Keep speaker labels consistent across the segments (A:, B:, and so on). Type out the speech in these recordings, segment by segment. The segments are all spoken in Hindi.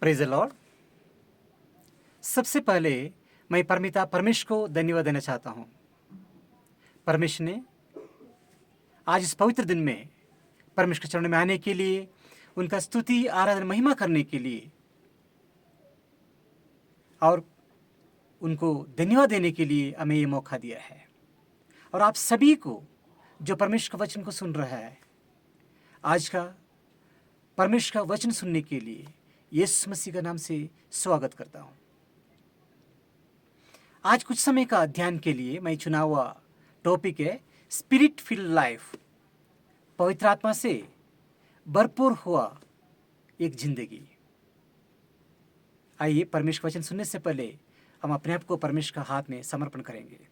A: Praise the Lord. सबसे पहले मैं परमिता परमेश को धन्यवाद देना चाहता हूँ। परमेश ने आज इस पवित्र दिन में परमेश के चरणों में आने के लिए, उनका स्तुति आराधना महिमा करने के लिए और उनको धन्यवाद देने के लिए हमें ये मौका दिया है। और आप सभी को जो परमेश का वचन को सुन रहा है, आज का परमेश का वचन सुनने के लिए यीशु मसीह का नाम से स्वागत करता हूँ। आज कुछ समय का अध्ययन के लिए मैं चुना हुआ टॉपिक है स्पिरिट फिल्ड लाइफ, पवित्र आत्मा से भरपूर हुआ एक जिंदगी। आइए परमेश्वर वचन सुनने से पहले हम अपने आप को परमेश्वर का हाथ में समर्पण करेंगे।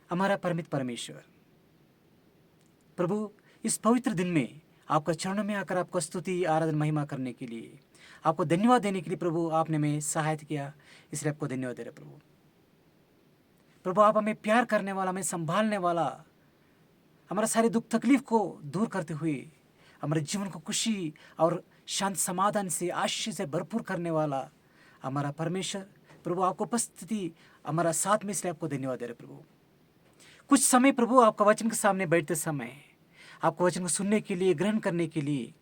A: हमारा परमित परमेश्वर प्रभु, इस पवित्र दिन में आपका चरणों में आकर आपको स्तुति आराधना महिमा करने के लिए, आपको धन्यवाद देने के लिए प्रभु आपने हमें सहायता किया, इसलिए आपको धन्यवाद दे रहे प्रभु। प्रभु आप हमें प्यार करने वाला, हमें संभालने वाला, हमारा सारे दुख तकलीफ को दूर करते हुए हमारे जीवन को खुशी और शांत समाधान से आशीष से भरपूर करने वाला हमारा परमेश्वर प्रभु, आपको उपस्थिति हमारा साथ में, इसलिए आपको धन्यवाद दे रहे प्रभु। कुछ समय प्रभु आपका वचन के सामने बैठते समय, आपको वचन को सुनने के लिए, ग्रहण करने के लिए,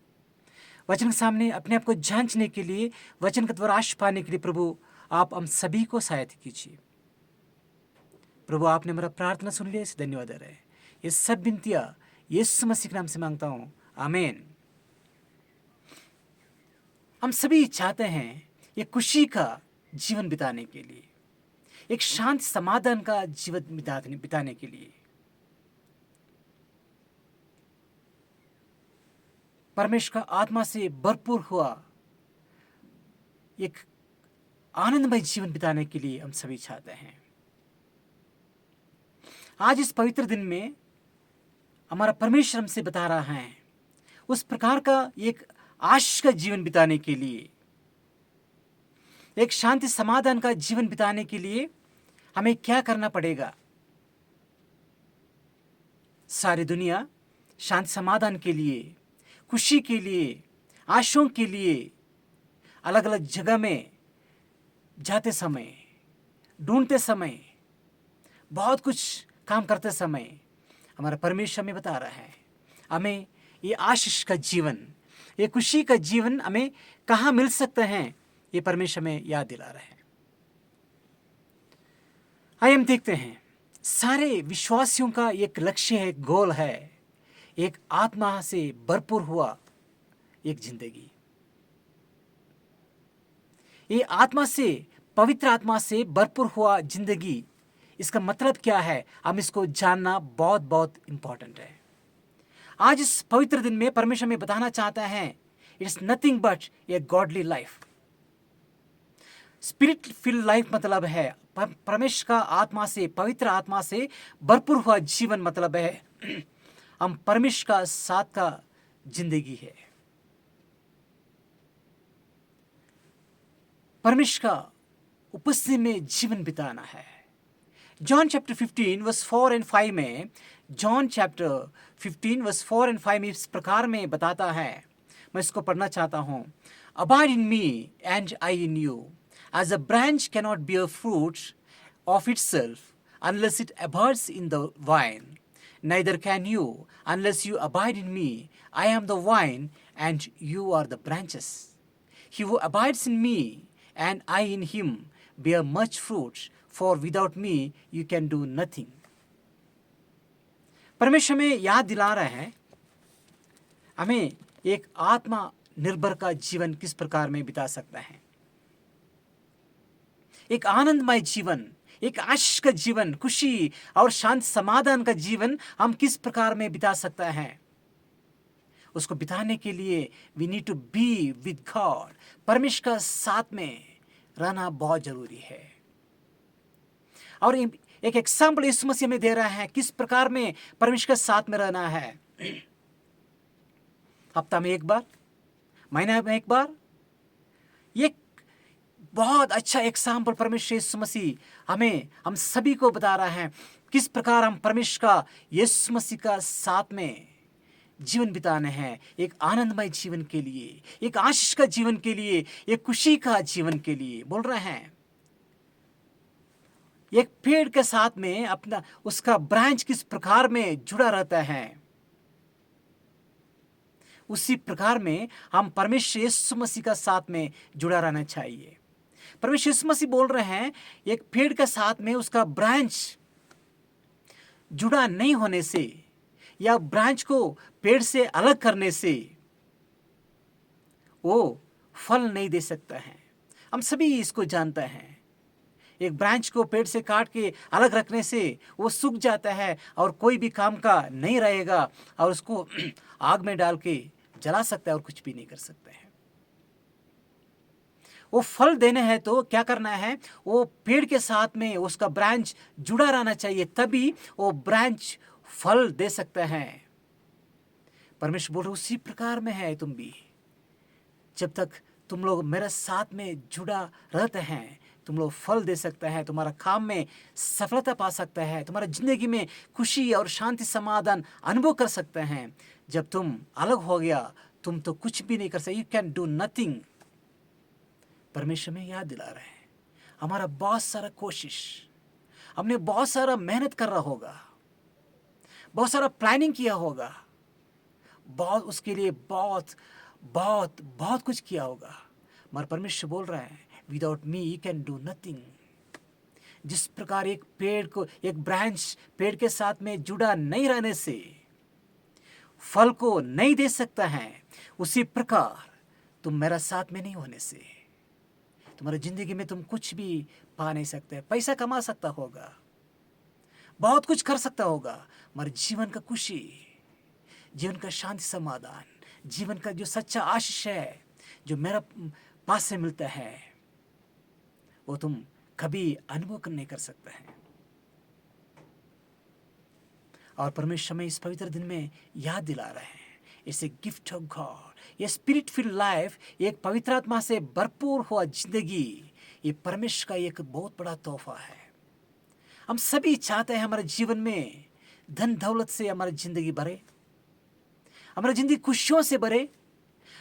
A: वचन के सामने अपने आप को जांचने के लिए, वचन के द्वारा आशीष पाने के लिए प्रभु आप हम सभी को सहायता कीजिए। प्रभु आपने मेरा प्रार्थना सुन लिया, इसे धन्यवाद दे रहे हैं। ये सब विनतियां यीशु मसीह के नाम से मांगता हूँ, आमीन। हम सभी चाहते हैं ये खुशी का जीवन बिताने के लिए, एक शांत समाधान का जीवन बिताने के लिए। परमेश्वर का आत्मा से भरपूर हुआ एक आनंदमय जीवन बिताने के लिए हम सभी चाहते हैं। आज इस पवित्र दिन में हमारा परमेश्वर हमसे बता रहा है उस प्रकार का एक आशीष का जीवन बिताने के लिए, एक शांति समाधान का जीवन बिताने के लिए हमें क्या करना पड़ेगा। सारी दुनिया शांति समाधान के लिए, खुशी के लिए, आशाओं के लिए अलग अलग जगह में जाते समय, ढूंढते समय, बहुत कुछ काम करते समय हमारा परमेश्वर हमें बता रहा है हमें ये आशीष का जीवन, ये खुशी का जीवन हमें कहाँ मिल सकते हैं, ये परमेश्वर हमें याद दिला रहा है। आइए हम देखते हैं, सारे विश्वासियों का एक लक्ष्य है, गोल है, एक आत्मा से भरपूर हुआ एक जिंदगी। ये आत्मा से, पवित्र आत्मा से भरपूर हुआ जिंदगी, इसका मतलब क्या है, हम इसको जानना बहुत बहुत इंपॉर्टेंट है। आज इस पवित्र दिन में परमेश्वर हमें बताना चाहता है it's nothing but A godly life. Spirit filled life मतलब है परमेश्वर का आत्मा से, पवित्र आत्मा से भरपूर हुआ जीवन मतलब है हम परमेश्वर का साथ का जिंदगी है। परमेश्वर का उपस्थिति में जीवन बिताना है। जॉन चैप्टर 15 वर्स 4 और 5 में, जॉन चैप्टर 15 वर्स 4 और 5 में इस प्रकार में बताता है, मैं इसको पढ़ना चाहता हूँ। Abide in me and I in you, as a branch cannot bear fruit of itself unless it abides in the vine, neither can you unless you abide in me. I am the vine and you are the branches. He who abides in me and I in him bear much fruit, for without me you can do nothing. परमेश्वर में याद दिला रहा है हमें एक आत्मा निर्भर का जीवन किस प्रकार में बिता सकता है, एक आनंदमय जीवन, एक आशीष का जीवन, खुशी और शांत समाधान का जीवन हम किस प्रकार में बिता सकता है। उसको बिताने के लिए we need to be with God. परमेश्वर का साथ में रहना बहुत जरूरी है। और एक एग्जाम्पल यीशु मसीह में दे रहा है किस प्रकार में परमेश्वर के साथ में रहना है। हफ्ता में एक बार, महीने में एक बार, ये बहुत अच्छा एग्जाम्पल परमेश्वर यीशु मसीह हम सभी को बता रहा है किस प्रकार हम परमेश्वर का, यीशु मसीह का साथ में जीवन बिताने हैं, एक आनंदमय जीवन के लिए, एक आशीष का जीवन के लिए, एक खुशी का जीवन के लिए बोल रहे हैं। एक पेड़ के साथ में अपना उसका ब्रांच किस प्रकार में जुड़ा रहता है, उसी प्रकार में हम परमेश्वर यीशु मसीह का साथ में जुड़ा रहना चाहिए। परमेश्वर यीशु मसीह बोल रहे हैं एक पेड़ के साथ में उसका ब्रांच जुड़ा नहीं होने से या ब्रांच को पेड़ से अलग करने से वो फल नहीं दे सकता है। हम सभी इसको जानते हैं। एक ब्रांच को पेड़ से काट के अलग रखने से वो सूख जाता है और कोई भी काम का नहीं रहेगा और उसको आग में डाल के जला सकता है और कुछ भी नहीं कर सकता है। वो फल देने हैं तो क्या करना है, वो पेड़ के साथ में उसका ब्रांच जुड़ा रहना चाहिए, तभी वो ब्रांच फल दे सकता है। परमेश्वर बोल रहे उसी प्रकार में है तुम भी। जब तक तुम लोग मेरे साथ में जुड़ा रहते हैं तुम लोग फल दे सकते हैं, तुम्हारा काम में सफलता पा सकता है, तुम्हारा जिंदगी में खुशी और शांति समाधान अनुभव कर सकते हैं। जब तुम अलग हो गया तुम तो कुछ भी नहीं कर सकते, यू कैन डू नथिंग। परमेश्वर में याद दिला रहे हैं हमारा बहुत सारा कोशिश, हमने बहुत सारा मेहनत कर रहा होगा, बहुत सारा प्लानिंग किया होगा, बहुत उसके लिए बहुत बहुत बहुत कुछ किया होगा, मगर परमेश्वर बोल रहा है without me you can do nothing. जिस प्रकार एक पेड़ को एक ब्रांच पेड़ के साथ में जुड़ा नहीं रहने से फल को नहीं दे सकता है, उसी प्रकार तुम मेरा साथ में नहीं होने से तुम्हारी जिंदगी में तुम कुछ भी पा नहीं सकते। पैसा कमा सकता होगा, बहुत कुछ कर सकता होगा, मगर जीवन का खुशी, जीवन का शांति समाधान, जीवन का जो सच्चा आशीष है जो मेरा पास से मिलता है वो तुम कभी अनुभव नहीं कर सकते हैं। और परमेश्वर में इस पवित्र दिन में याद दिला रहे हैं it's a gift of God. ये स्पिरिट फिल्ड लाइफ, एक पवित्र आत्मा से भरपूर हुआ जिंदगी, ये परमेश्वर का एक बहुत बड़ा तोहफा है। हम सभी चाहते हैं हमारे जीवन में धन दौलत से हमारी जिंदगी भरे, हमारी जिंदगी खुशियों से भरे,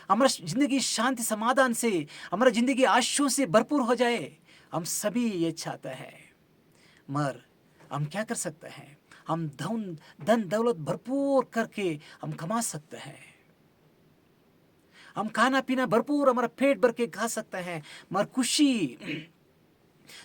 A: हमारा जिंदगी शांति समाधान से, हमारा जिंदगी आशीषों से भरपूर हो जाए। हम सभी ये चाहते हैं, मगर हम क्या कर सकते हैं, हम धन दौलत भरपूर करके हम कमा सकते हैं, हम खाना पीना भरपूर हमारा पेट भर के खा सकते हैं, मगर खुशी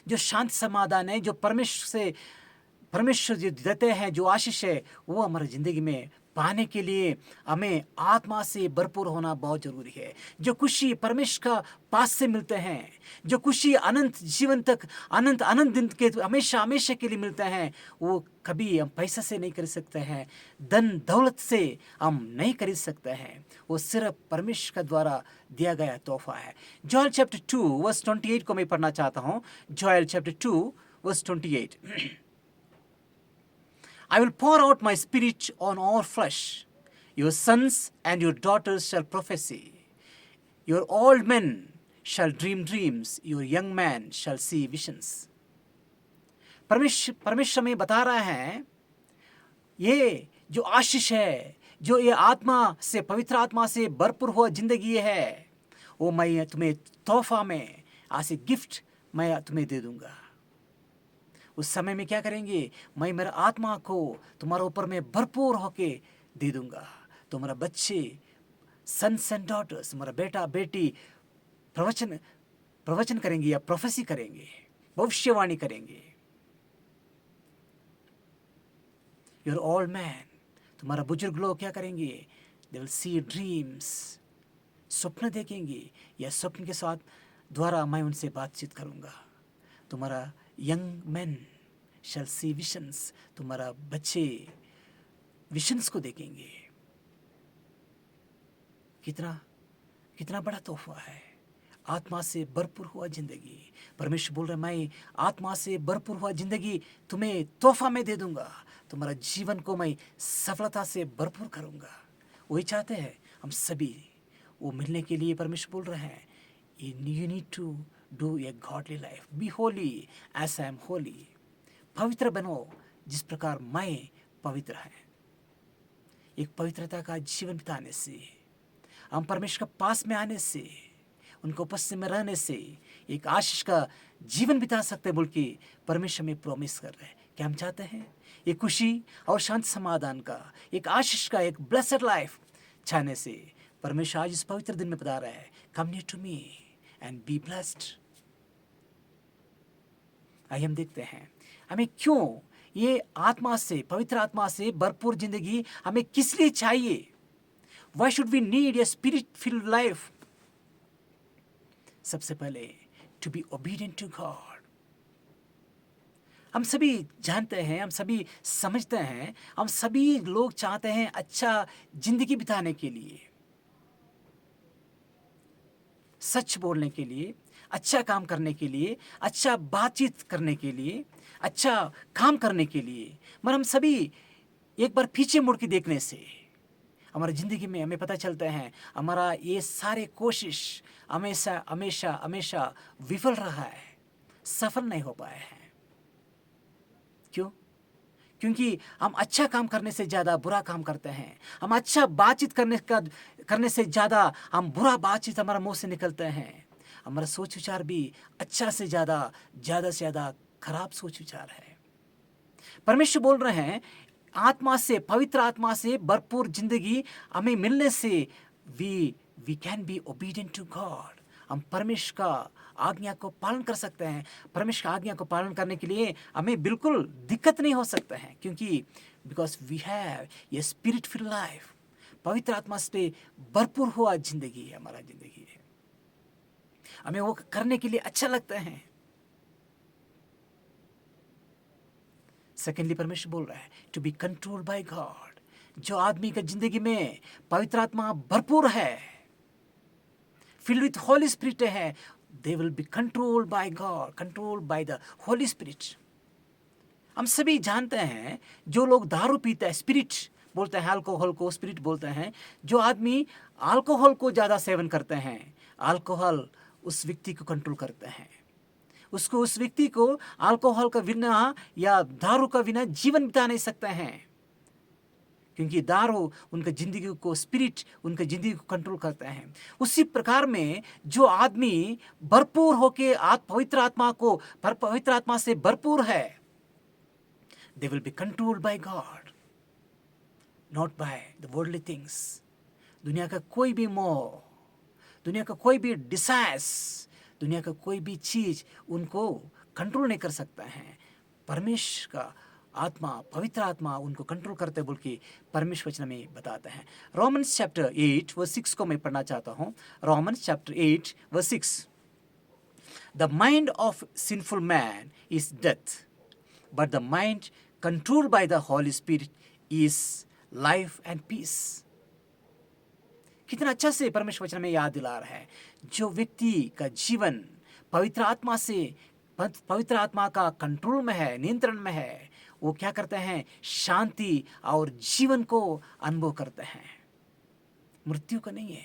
A: जो शांति समाधान है जो परमेश्वर जो देते हैं, जो आशीष है, वो हमारी जिंदगी में पाने के लिए हमें आत्मा से भरपूर होना बहुत जरूरी है। जो खुशी परमेश्वर का पास से मिलते हैं, जो खुशी अनंत जीवन तक अनंत अनंत दिन के हमेशा हमेशा के लिए मिलता है, वो कभी हम पैसा से नहीं खरीद सकते हैं, धन दौलत से हम नहीं खरीद सकते हैं। वो सिर्फ परमेश्वर का द्वारा दिया गया तोहफा है। जोएल चैप्टर 2 वर्स 28 को मैं पढ़ना चाहता हूँ। Joel chapter 2 verse 28। I will pour out my spirit on all flesh. Your sons and your daughters shall prophesy. Your old men shall dream dreams. Your young men shall see visions. परमेश्वर में बता रहा है ये जो आशीष है, जो ये आत्मा से, पवित्र आत्मा से भरपूर हुआ जिंदगी है, वो मैं तुम्हें तोहफा में आज गिफ्ट मैं तुम्हें दे दूंगा। उस समय में क्या करेंगे, मैं मेरा आत्मा को तुम्हारे ऊपर में भरपूर होके दे दूंगा। तुम्हारा बच्चे, सन्स एंड डॉटर्स, तुम्हारा बेटा बेटी प्रवचन करेंगे या प्रोफेसी करेंगे, भविष्यवाणी करेंगे। योर ओल्ड मैन, तुम्हारा बुजुर्ग लोग क्या करेंगे, दे विल सी ड्रीम्स, स्वप्न देखेंगे, या स्वप्न के साथ द्वारा मैं उनसे बातचीत करूंगा। तुम्हारा यंग मैन शैल सी विशंस, तुम्हारा बच्चे विशंस को देखेंगे। कितना कितना बड़ा तोहफा है, आत्मा से भरपूर हुआ जिंदगी। परमेश्वर बोल रहे मैं आत्मा से भरपूर हुआ जिंदगी तुम्हें तोहफा में दे दूंगा, तुम्हारा जीवन को मैं सफलता से भरपूर करूंगा। वही चाहते हैं हम सभी, वो मिलने के लिए परमेश्वर बोल रहे हैं you need to do a godly life, be holy as I am holy. पवित्र बनो जिस प्रकार मैं पवित्र है। एक पवित्रता का जीवन बिताने से, हम परमेश्वर के पास में आने से, उनको उपस्थिति में रहने से एक आशीष का जीवन बिता सकते हैं बोल के परमेश्वर में प्रॉमिस कर रहे हैं। क्या हम चाहते हैं एक खुशी और शांति समाधान का, एक आशीष का, एक ब्लेस्ड लाइफ चाहने से परमेश्वर आज इस पवित्र दिन में बता रहा है, come near to me and be blessed. आइए हम देखते हैं हमें क्यों ये आत्मा से, पवित्र आत्मा से भरपूर जिंदगी हमें किस लिए चाहिए। Why should we need a spirit-filled life? सबसे पहले to be obedient to God. हम सभी जानते हैं, हम सभी समझते हैं, हम सभी लोग चाहते हैं अच्छा जिंदगी बिताने के लिए, सच बोलने के लिए, अच्छा काम करने के लिए, अच्छा बातचीत करने के लिए, अच्छा काम करने के लिए। मगर हम सभी एक बार पीछे मुड़ के देखने से हमारी ज़िंदगी में हमें पता चलता है हमारा ये सारे कोशिश हमेशा हमेशा हमेशा विफल रहा है, सफल नहीं हो पाए हैं। क्यों? क्योंकि हम अच्छा काम करने से ज़्यादा बुरा काम करते हैं। हम अच्छा बातचीत करने से ज़्यादा हम बुरा बातचीत हमारा मुंह से निकलते हैं। हमारा सोच विचार भी अच्छा से ज़्यादा से ज़्यादा खराब सोच विचार है। परमेश्वर बोल रहे हैं आत्मा से, पवित्र आत्मा से भरपूर जिंदगी हमें मिलने से we can be obedient to God. हम परमेश्वर का आज्ञा को पालन कर सकते हैं। परमेश्वर का आज्ञा को पालन करने के लिए हमें बिल्कुल दिक्कत नहीं हो सकता है, क्योंकि बिकॉज वी हैव ये स्पिरिट फिल लाइफ, पवित्र आत्मा से भरपूर हुआ जिंदगी है, हमारा जिंदगी है। हमें वो करने के लिए अच्छा लगता है। सेकेंडली परमेश्वर बोल रहा है to be controlled by God. जो आदमी का जिंदगी में पवित्र आत्मा भरपूर है, फिल्ड विथ होली स्पिरिट है, they will be controlled by God, controlled by the Holy spirit. हम सभी जानते हैं जो लोग दारू पीते हैं, स्पिरिट बोलते हैं, अल्कोहल को स्पिरिट बोलते हैं। जो आदमी अल्कोहल को ज़्यादा सेवन करते हैं, अल्कोहल उस व्यक्ति को कंट्रोल करते हैं। उस व्यक्ति को अल्कोहल का बिना या दारू का बिना जीवन बिता नहीं सकते हैं, क्योंकि दारू उनका जिंदगी को, स्पिरिट उनका जिंदगी को कंट्रोल करता है। उसी प्रकार में जो आदमी भरपूर होके पवित्र आत्मा से भरपूर है, they will be controlled by God, not by the worldly things. दुनिया का कोई भी मोह, दुनिया का कोई भी डिजायर्स, दुनिया का कोई भी चीज उनको कंट्रोल नहीं कर सकता है। परमेश्वर का आत्मा, पवित्र आत्मा उनको कंट्रोल करते बोल के परमेश्वर वचन में बताता है। रोमन्स चैप्टर 8 वर्स 6 को मैं पढ़ना चाहता हूँ। Romans chapter 8 verse 6, the mind of sinful man is death, but the mind controlled by the Holy Spirit is life and peace. कितना अच्छा से परमेश्वर वचन में याद दिला रहा है, जो व्यक्ति का जीवन पवित्र आत्मा का कंट्रोल में है, नियंत्रण में है, वो क्या करते हैं, शांति और जीवन को अनुभव करते हैं। मृत्यु को नहीं है,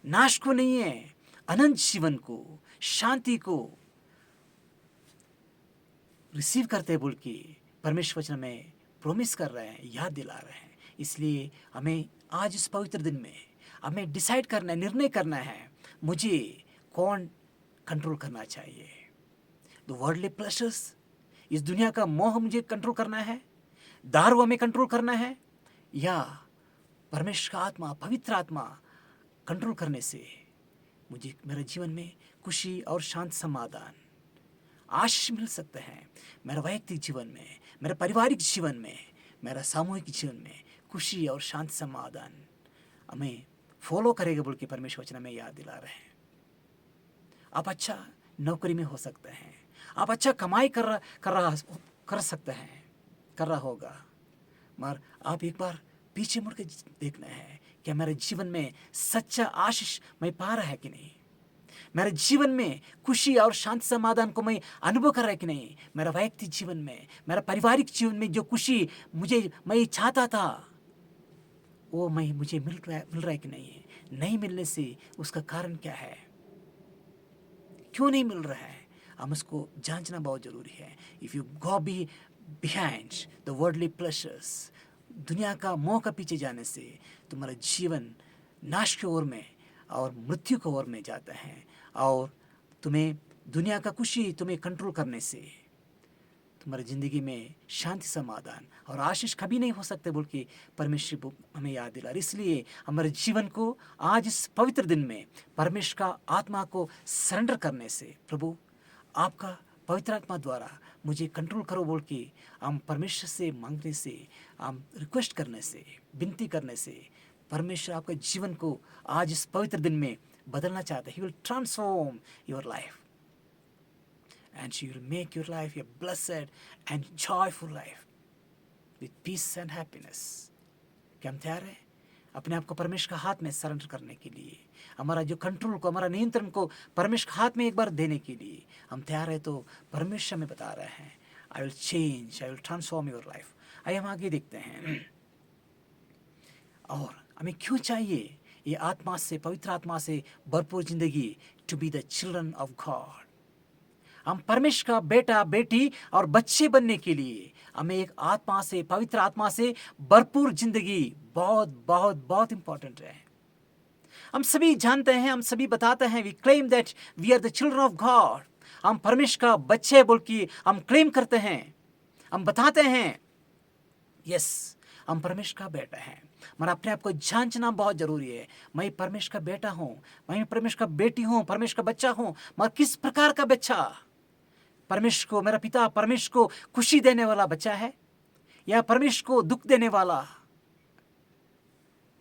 A: नाश को नहीं है, अनंत जीवन को, शांति को रिसीव करते बोल के परमेश्वर वचन में प्रॉमिस कर रहे हैं, याद दिला रहे हैं। इसलिए हमें आज इस पवित्र दिन में हमें डिसाइड करना है, निर्णय करना है, मुझे कौन कंट्रोल करना चाहिए। द वर्ल्डली प्लेजर्स, इस दुनिया का मोह मुझे कंट्रोल करना है, दारू हमें कंट्रोल करना है, या परमेश्वर का आत्मा, पवित्र आत्मा कंट्रोल करने से मुझे मेरे जीवन में खुशी और शांत समाधान, आशीष मिल सकते हैं। मेरे वैयक्तिक जीवन में, मेरे पारिवारिक जीवन में, मेरा सामूहिक जीवन में खुशी और शांत समाधान हमें फॉलो करेगा बोल के परमेश्वर वचन में याद दिला रहे हैं। आप अच्छा नौकरी में हो सकते हैं, आप अच्छा कमाई कर सकते हैं, कर रहा होगा, मगर आप एक बार पीछे मुड़ के देखना है कि मेरे जीवन में सच्चा आशीष मैं पा रहा है कि नहीं, मेरे जीवन में खुशी और शांति समाधान को मैं अनुभव कर रहा है कि नहीं, मेरा वैयक्तिक जीवन में, मेरा पारिवारिक जीवन में जो खुशी मैं चाहता था वो मुझे मिल रहा है कि नहीं है। नहीं मिलने से उसका कारण क्या है, क्यों नहीं मिल रहा है, हम उसको जांचना बहुत जरूरी है। If you go be behind the worldly pleasures, दुनिया का मोह का पीछे जाने से तुम्हारा जीवन नाश की ओर में और मृत्यु की ओर में जाता है, और तुम्हें दुनिया का कुछ ही तुम्हें कंट्रोल करने से तुम्हारी ज़िंदगी में शांति, समाधान और आशीष कभी नहीं हो सकते बोल के परमेश्वर बुक हमें याद दिला। इसलिए हमारे जीवन को आज इस पवित्र दिन में परमेश्वर का आत्मा को सरेंडर करने से, प्रभु आपका पवित्र आत्मा द्वारा मुझे कंट्रोल करो बोल के हम परमेश्वर से मांगने से, हम रिक्वेस्ट करने से, विनती करने से परमेश्वर आपका जीवन को आज इस पवित्र दिन में बदलना चाहता है। He will transform your life and she will make your life a blessed and joyful life with peace and happiness. क्या हम तैयार हैं अपने आप को परमेश्वर का हाथ में सरेंडर करने के लिए, हमारा जो कंट्रोल को, हमारा नियंत्रण को परमेश्वर के हाथ में एक बार देने के लिए हम तैयार है? तो परमेश्वर में बता रहे हैं, I will change, I will transform your life. आइए हम आगे देखते हैं। और हमें क्यों चाहिए ये आत्मा से, पवित्र आत्मा से भरपूर जिंदगी, to be the children of God. हम परमेश्वर का बेटा, बेटी और बच्चे बनने के लिए हमें एक आत्मा से, पवित्र आत्मा से भरपूर जिंदगी बहुत बहुत बहुत इंपॉर्टेंट है। हम सभी जानते हैं, हम सभी बताते हैं, we claim that we are the children of God. हम परमेश्वर का बच्चे बोल के हम क्लेम करते हैं, हम बताते हैं, यस हम परमेश्वर का बेटा है। मगर अपने आप को जांचना बहुत जरूरी है। मैं परमेश्वर का बेटा हूँ, मैं परमेश्वर का बेटी हूँ, परमेश्वर का बच्चा हूँ, मगर किस प्रकार का बच्चा? परमेश्वर को, मेरा पिता परमेश्वर को खुशी देने वाला बच्चा है, या परमेश्वर को दुख देने वाला,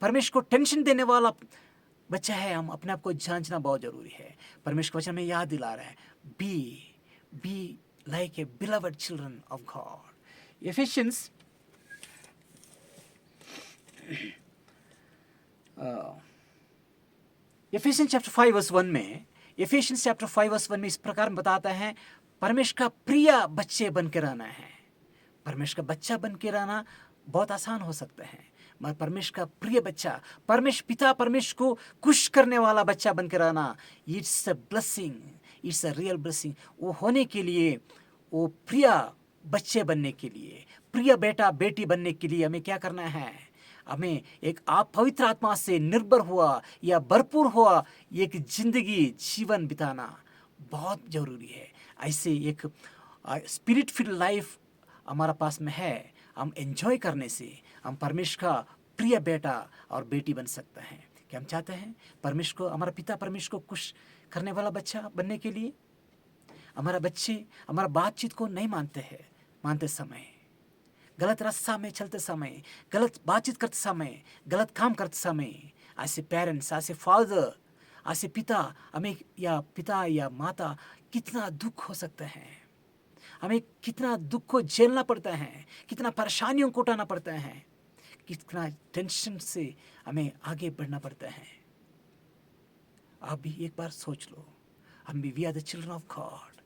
A: परमेश्वर को टेंशन देने वाला बच्चा है? हम अपने आप को जांचना बहुत जरूरी है। परमेश्वर वचन में याद दिला रहा है, be like a beloved children of God. Ephesians Ephesians chapter 5 verse 1 में, एफिशियंस चैप्टर 5 वर्स 1 में इस प्रकार बताता है, परमेश्वर का प्रिय बच्चे बन के रहना है। परमेश्वर का बच्चा बन के रहना बहुत आसान हो सकता है, मगर परमेश्वर का प्रिय बच्चा, परमेश्वर पिता परमेश्वर को खुश करने वाला बच्चा बन के रहना, it's a blessing, it's a real blessing. वो होने के लिए, वो प्रिय बच्चे बनने के लिए, प्रिय बेटा बेटी बनने के लिए हमें क्या करना है? हमें एक आप पवित्र आत्मा से निर्भर हुआ या भरपूर हुआ एक जिंदगी, जीवन बिताना बहुत जरूरी है। ऐसे एक स्पिरिट फिल्ड लाइफ हमारा पास में है, हम एंजॉय करने से हम परमेश्वर का प्रिय बेटा और बेटी बन सकते हैं। क्या हम चाहते हैं परमेश्वर को, हमारा पिता परमेश्वर को खुश करने वाला बच्चा बनने के लिए? हमारा बच्चे हमारा बातचीत को नहीं मानते हैं, मानते समय, गलत रास्ता में चलते समय, गलत बातचीत करते समय, गलत काम करते समय, ऐसे पेरेंट्स, ऐसे फादर, ऐसे पिता, हमें या पिता या माता कितना दुख हो सकता है, हमें कितना दुख को झेलना पड़ता है, कितना परेशानियों को उठाना पड़ता है, कितना टेंशन से हमें आगे बढ़ना पड़ता है। आप भी एक बार सोच लो, हम भी we are the children of God.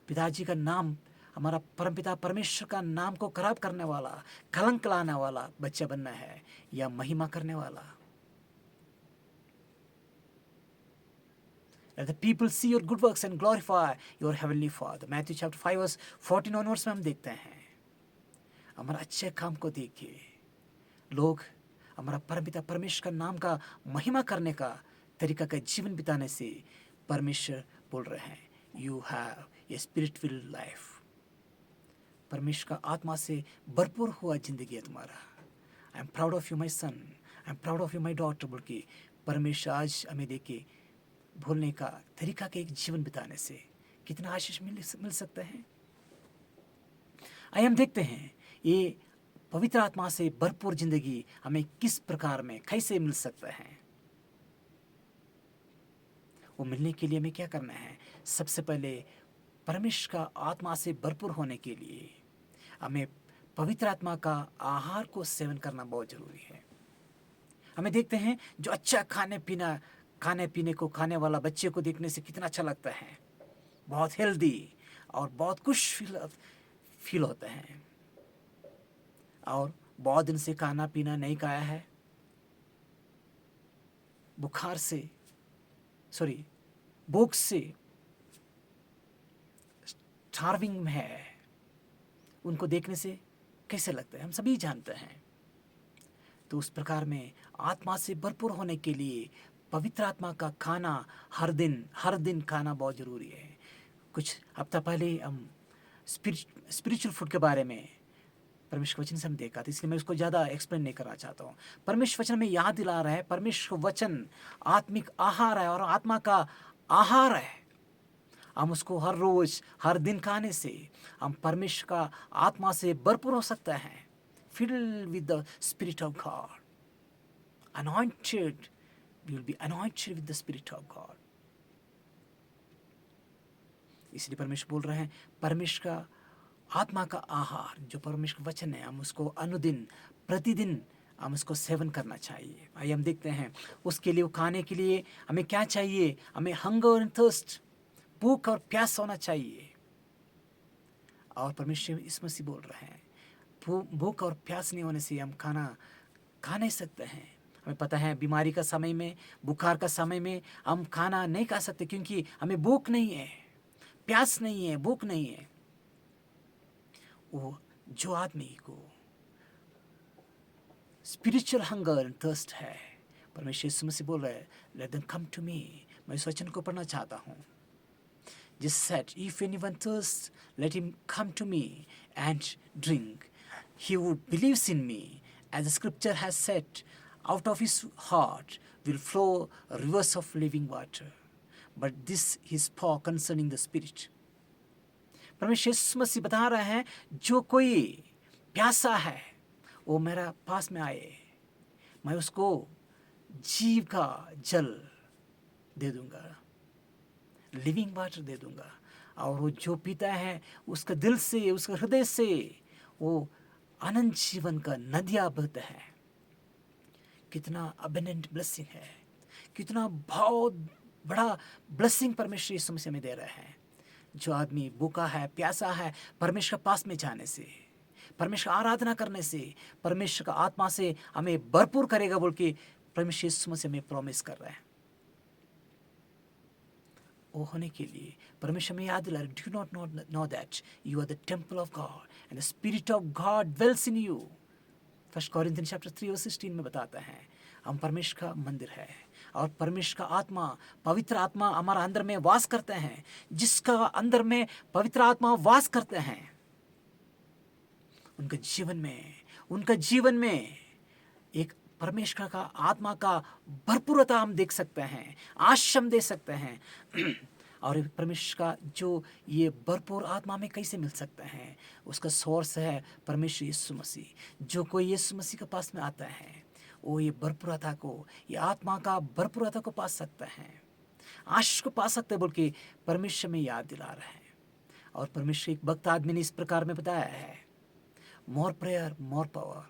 A: पिताजी का नाम, हमारा परमपिता परमेश्वर का नाम को खराब करने वाला, कलंक लाने वाला बच्चा बनना है या महिमा करने वाला? Let the people see your good works and glorify your heavenly Father. Matthew chapter 5 verse 14 onwards में हम देखते हैं, हमारा अच्छे काम को देख के लोग हमारा परमपिता परमेश्वर का नाम का महिमा करने का तरीका का जीवन बिताने से परमेश्वर बोल रहे हैं, you have a spirit filled life. परमेश्वर का आत्मा से भरपूर हुआ जिंदगी है तुम्हारा। I am proud of you my son, I am proud of you my daughter बोल के परमेश्वर आज हमें देख के बोलने का तरीका के एक जीवन बिताने से कितना आशीष मिल सकता है। आइए हम देखते हैं ये पवित्र आत्मा से भरपूर जिंदगी हमें किस प्रकार में, कैसे मिल सकता है। वो मिलने के लिए हमें क्या करना है? सबसे पहले परमेश्वर का आत्मा से भरपूर होने के लिए हमें पवित्र आत्मा का आहार को सेवन करना बहुत जरूरी है। हमें देखते हैं जो अच्छा खाने पीने को खाने वाला बच्चे को देखने से कितना अच्छा लगता है, बहुत हेल्दी और बहुत खुश फील होता है। और बहुत दिन से खाना पीना नहीं खाया है, भूख से स्टार्विंग में है, उनको देखने से कैसे लगता है, हम सभी जानते हैं। तो उस प्रकार में आत्मा से भरपूर होने के लिए पवित्र आत्मा का खाना हर दिन खाना बहुत ज़रूरी है। कुछ हफ्ता पहले हम स्पिरिचुअल फूड के बारे में परमेश्वर वचन से हम देखा था, इसलिए मैं उसको ज़्यादा एक्सप्लेन नहीं करना चाहता हूँ। परमेश्वर वचन में याद दिला रहा है, परमेश्वर वचन आत्मिक आहार है और आत्मा का आहार है। हम उसको हर रोज हर दिन खाने से हम परमेश्वर का आत्मा से भरपूर हो सकता है, filled with the Spirit of God, anointed, we will be anointed with the Spirit of God. इसलिए परमेश्वर बोल रहे हैं, परमेश्वर का आत्मा का आहार जो परमेश्वर वचन है, हम उसको अनुदिन प्रतिदिन हम उसको सेवन करना चाहिए। आइए हम देखते हैं उसके लिए, वो खाने के लिए हमें क्या चाहिए। हमें हंगर एंड थर्स्ट, भूख और प्यास होना चाहिए। और परमेश्वर इस मसीह बोल रहे हैं, भूख और प्यास नहीं होने से हम खाना खा नहीं सकते हैं। हमें पता है बीमारी का समय में, बुखार का समय में हम खाना नहीं खा सकते, क्योंकि हमें भूख नहीं है, प्यास नहीं है, भूख नहीं है। वो जो आदमी को स्पिरिचुअल हंगर एंड थर्स्ट है, परमेश्वर यीशु मसीह बोल रहे हैं, let them come to me. मैं इस वचन को पढ़ना चाहता हूँ। Jesus said, if anyone thirsts, let him come to me and drink. He who believes in me, as the scripture has said, out of his heart will flow rivers of living water. But this he spoke concerning the Spirit. परमेश्वर यीशु मसीह बता रहे हैं, जो कोई प्यासा है वो मेरा पास में आए, मैं उसको जीव का जल दे दूंगा, लिविंग वाटर दे दूंगा। और वो जो पीता है उसका दिल से, उसके हृदय से वो अनंत जीवन का नदियाँ बहता है। कितना अबंडेंट ब्लेसिंग है, कितना बहुत बड़ा ब्लेसिंग परमेश्वर यीशु मसीह में दे रहे हैं। जो आदमी भूखा है, प्यासा है, परमेश्वर के पास में जाने से, परमेश्वर आराधना करने से, परमेश्वर का आत्मा से हमें भरपूर करेगा बोल के परमेश्वर यीशु मसीह में प्रॉमिस कर रहे हैं। वो होने के लिए परमेश्वर में याद दिला, do not know that you are the temple of God and the spirit of God dwells in you. 1 Corinthians chapter 3:16 में बताता है, हम परमेश्वर का मंदिर है और परमेश्वर का आत्मा, पवित्र आत्मा हमारा अंदर में वास करते हैं। जिसका अंदर में पवित्र आत्मा वास करते हैं, उनका जीवन में एक परमेश्वर का आत्मा का भरपूरता हम देख सकते हैं, आश्रम दे सकते हैं। और परमेश्वर का जो ये भरपूर आत्मा में कैसे मिल सकता है, उसका सोर्स है परमेश्वर यीशु मसीह। जो कोई यीशु मसीह के पास में आता है वो ये भरपूरता को, ये आत्मा का भरपूरता को पा सकता है, आशीष को पा सकता है बोल के परमेश्वर में याद दिला रहे हैं। और परमेश्वर एक भक्त आदमी ने इस प्रकार में बताया है, more prayer more power,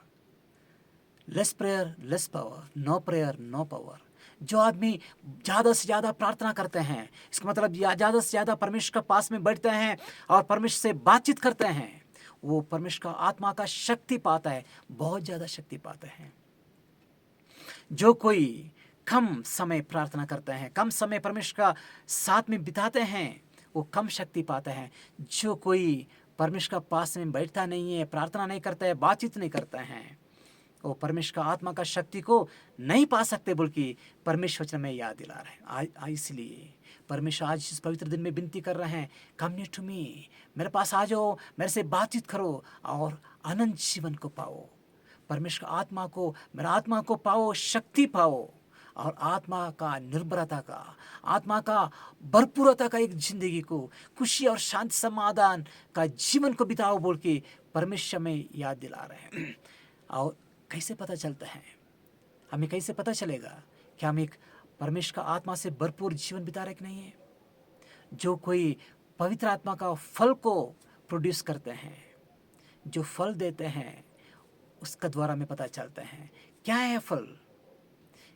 A: less prayer less power, no prayer no power. जो आदमी ज़्यादा से ज़्यादा प्रार्थना करते हैं, इसका मतलब ज़्यादा से ज़्यादा परमेश्वर के पास में बैठते हैं और परमेश्वर से बातचीत करते हैं, वो परमेश्वर का आत्मा का शक्ति पाता है, बहुत ज़्यादा शक्ति पाते हैं। जो कोई कम समय प्रार्थना करते हैं, कम समय परमेश्वर का साथ में बिताते हैं, वो कम शक्ति पाते हैं। जो कोई परमेश्वर का पास में बैठता नहीं है, प्रार्थना नहीं करता है, बातचीत नहीं करता है, वो परमेश्वर का आत्मा का शक्ति को नहीं पा सकते बोल के परमेश्वर वचन में याद दिला रहे हैं। इसलिए परमेश्वर आज इस पवित्र दिन में विनती कर रहे हैं, कम नियर टू मी, मेरे पास आ जाओ, मेरे से बातचीत करो और अनंत जीवन को पाओ। परमेश्वर आत्मा को, मेरा आत्मा को पाओ, शक्ति पाओ और आत्मा का निर्भरता का, आत्मा का भरपूरता का एक जिंदगी को, खुशी और शांति समाधान का जीवन को बिताओ बोल के परमेश्वर में याद दिला रहे हैं। और कैसे पता चलता है, हमें कैसे पता चलेगा कि हम एक परमेश्वर का आत्मा से भरपूर जीवन बिता रहे कि नहीं है? जो कोई पवित्र आत्मा का फल को प्रोड्यूस करते हैं, जो फल देते हैं, उसका द्वारा हमें पता चलता है क्या है फल।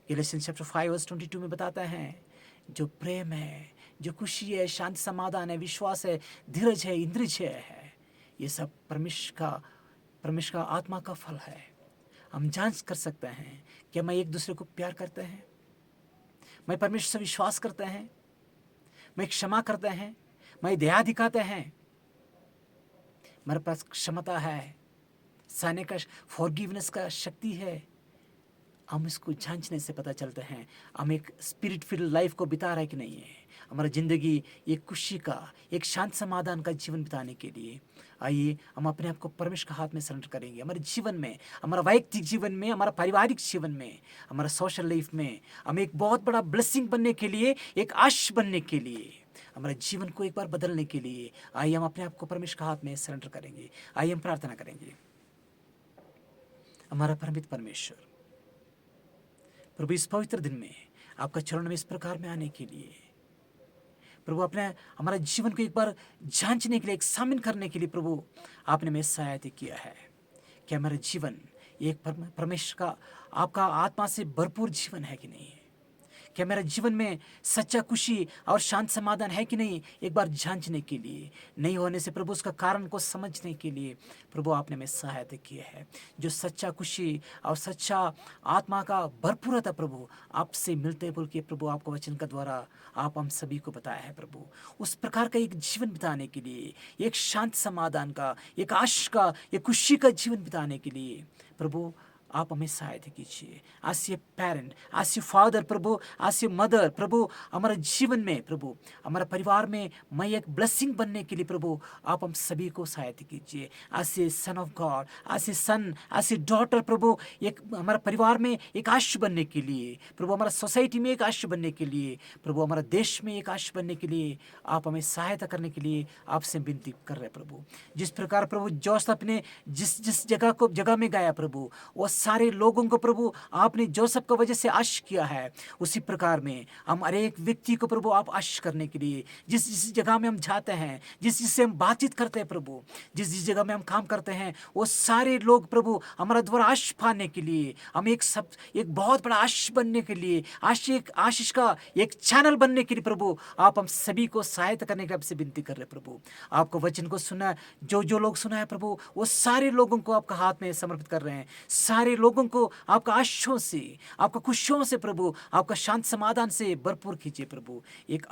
A: गैलातियंस चैप्टर 5:22 में बताता है, जो प्रेम है, जो खुशी है, शांति समाधान है, विश्वास है, धीरज है, इंद्रिय है, ये सब परमेश्वर का आत्मा का फल है। हम जांच कर सकते हैं कि मैं एक दूसरे को प्यार करते हैं, मैं परमेश्वर से विश्वास करते हैं, मैं क्षमा करते हैं, मैं दया दिखाते हैं, मेरे पास क्षमता है, सहने का, फॉरगिवनेस का शक्ति है। हम इसको जांचने से पता चलता है हम एक स्पिरिट फिल्ड लाइफ को बिता रहे कि नहीं है। हमारा ज़िंदगी एक खुशी का, एक शांत समाधान का जीवन बिताने के लिए आइए हम अपने आप को परमेश्वर के हाथ में सरेंडर करेंगे। हमारे जीवन में, हमारा वैयक्तिक जीवन में, हमारा पारिवारिक जीवन में, हमारा सोशल लाइफ में हम एक बहुत बड़ा ब्लेसिंग बनने के लिए, एक आशीष बनने के लिए, हमारे जीवन को एक बार बदलने के लिए आइए हम अपने आप को परमेश्वर के हाथ में सरेंडर करेंगे। आइए हम प्रार्थना करेंगे। हमारा परमित परमेश्वर, प्रभु इस पवित्र दिन में आपका चरण में इस प्रकार में आने के लिए, प्रभु अपने हमारा जीवन को एक बार जांचने के लिए, एक्सामिन करने के लिए प्रभु आपने हमें सहायता किया है कि हमारा जीवन एक परमेश्वर का, आपका आत्मा से भरपूर जीवन है कि नहीं, क्या मेरा जीवन में सच्चा खुशी और शांत समाधान है कि नहीं, एक बार जांचने के लिए, नहीं होने से प्रभु उसका कारण को समझने के लिए प्रभु आपने हमें सहायता की है। जो सच्चा खुशी और सच्चा आत्मा का भरपूरता प्रभु आपसे मिलते बोल के प्रभु आपको वचन का द्वारा आप हम सभी को बताया है प्रभु, उस प्रकार का एक जीवन बिताने के लिए, एक शांत समाधान का, एक आश का, एक खुशी का जीवन बिताने के लिए प्रभु आप हमें सहायता कीजिए। आज ये पेरेंट, आज ये फादर प्रभु, आज ये मदर प्रभु, हमारे जीवन में प्रभु, हमारे परिवार में मैं एक ब्लेसिंग बनने के लिए प्रभु आप हम सभी को सहायता कीजिए। आज ये सन ऑफ गॉड, आज ये सन, आज ये डॉटर प्रभु, एक हमारे परिवार में एक आशीष बनने के लिए प्रभु, हमारा सोसाइटी में एक आशीष बनने के लिए प्रभु, हमारा देश में एक आशीष बनने के लिए आप हमें सहायता करने के लिए आपसे विनती कर रहे प्रभु। जिस प्रकार प्रभु जोसेफ ने जिस जगह में गया प्रभु, वो सारे लोगों को प्रभु आपने जोसेफ की वजह से आशीष किया है, उसी प्रकार में हम हर एक व्यक्ति को प्रभु आप आशीष करने के लिए, जिस जिस जगह में हम जाते हैं, जिस जिससे हम बातचीत करते हैं प्रभु, जिस जिस जगह में हम काम करते हैं, वो सारे लोग प्रभु हमारा द्वारा आशीष पाने के लिए, हम एक बहुत बड़ा आशीष बनने के लिए, आशीष का एक चैनल बनने के लिए प्रभु आप हम सभी को सहायता करने के लिए आपसे विनती कर रहे प्रभु। आपको वचन को सुना, जो लोग सुना है प्रभु, वो सारे लोगों को आपका हाथ में समर्पित कर रहे हैं। सारे लोगों को आपका आशीषों से, आपका खुशियों से प्रभु, आपका शांत समाधान से भरपूर कीजिए प्रभु। एक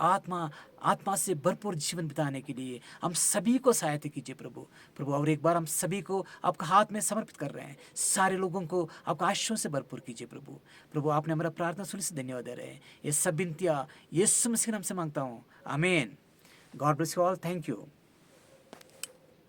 A: आत्मा से भरपूर जीवन बिताने के लिए हम सभी को सहायता कीजिए प्रभु। और एक बार हम सभी को आपका हाथ में समर्पित कर रहे हैं। सारे लोगों को आपका आशीषों से भरपूर कीजिए प्रभु। आपने हमारा प्रार्थना सुनी से धन्यवाद दे रहे हैं। ये सब विनतियाँ यीशु मसीह के नाम से मांगता हूँ, आमीन। God bless you all, thank you.